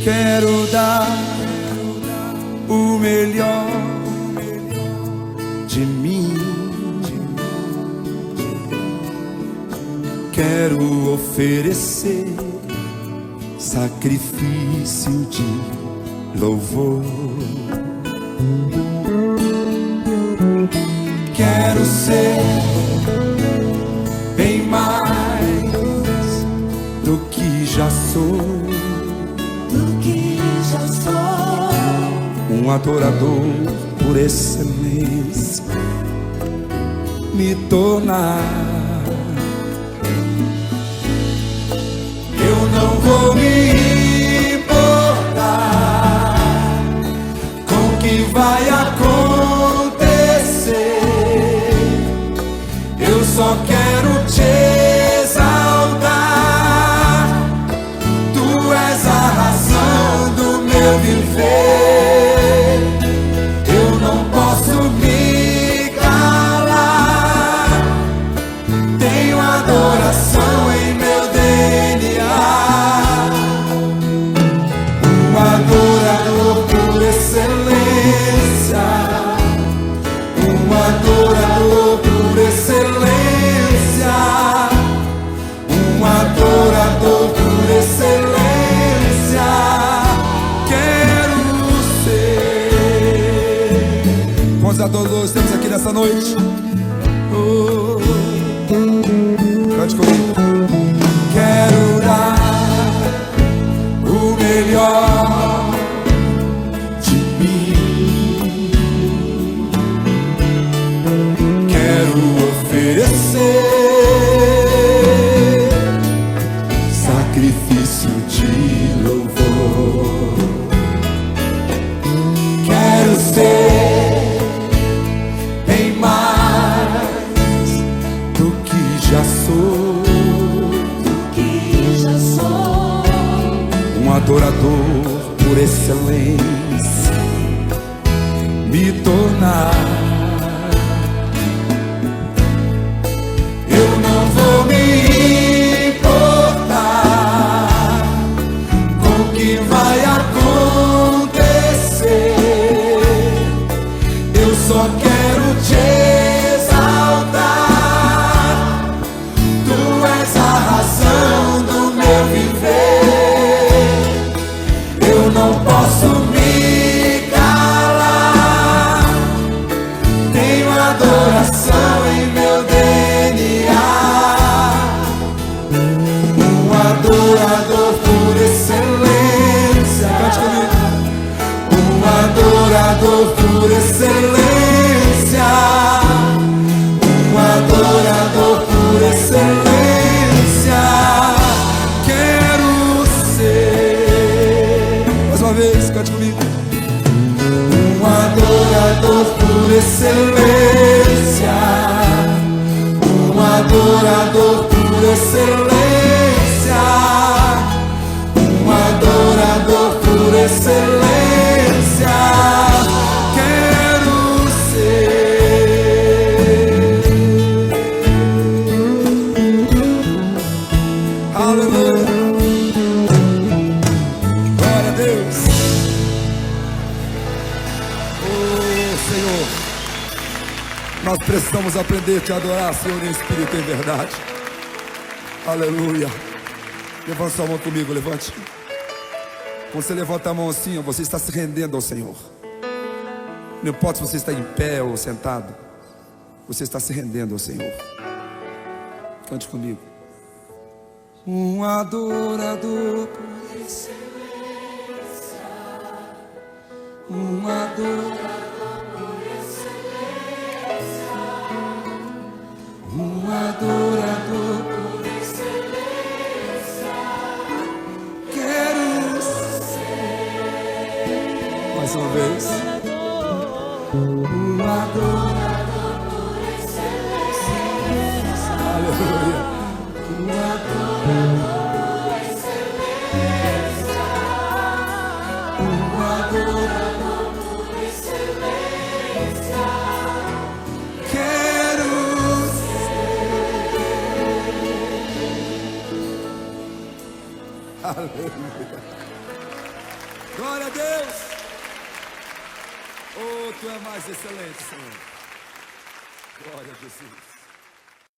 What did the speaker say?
Quero dar o melhor de mim. Quero oferecer sacrifício de louvor. Quero ser bem mais do que já sou. Um adorador por excelência, me tornar. Eu não vou me importar com o que vai acontecer. Eu só quero te exaltar. Tu és a razão do meu viver. Eu não posso me calar. Tenho adoração em meu DNA. Um adorador por excelência. Um adorador por excelência. Um adorador por excelência. Quero ser. Quantos adoradores temos aqui nessa noite? Oh, cante comigo. Quero dar o melhor de mim. Quero oferecer sacrifício de louvor. Quero ser bem mais do que já sou. Um adorador por excelência, me tornar. Eu não vou me importar com o que vai acontecer. Eu só quero te exaltar. Tu és a razão do meu viver. Eu não posso me calar. Tenho adoração em meu DNA. Um adorador por excelência. Cante comigo. Um adorador por excelência. Um adorador por excelência. Quero ser. Mais uma vez, cante comigo. Um adorador por excelência. Um adorador por excelência. Um adorador por excelência. Quero ser. Aleluia. Glória a Deus. Oh Senhor, nós precisamos aprender a te adorar, Senhor, em espírito e em verdade. Aleluia. Levante sua mão comigo, levante. Quando você levanta a mão assim, você está se rendendo ao Senhor. Não importa se você está em pé ou sentado, você está se rendendo ao Senhor. Cante comigo. Um adorador por excelência. Um adorador por excelência. Um adorador por excelência. Quero ser. Mais uma vez. Um adorador por excelência. Aleluia. Um adorador por excelência. Um adorador por excelência. Quero ser. Aleluia. Glória a Deus. Oh, tu é mais excelente, Senhor. Glória a Jesus.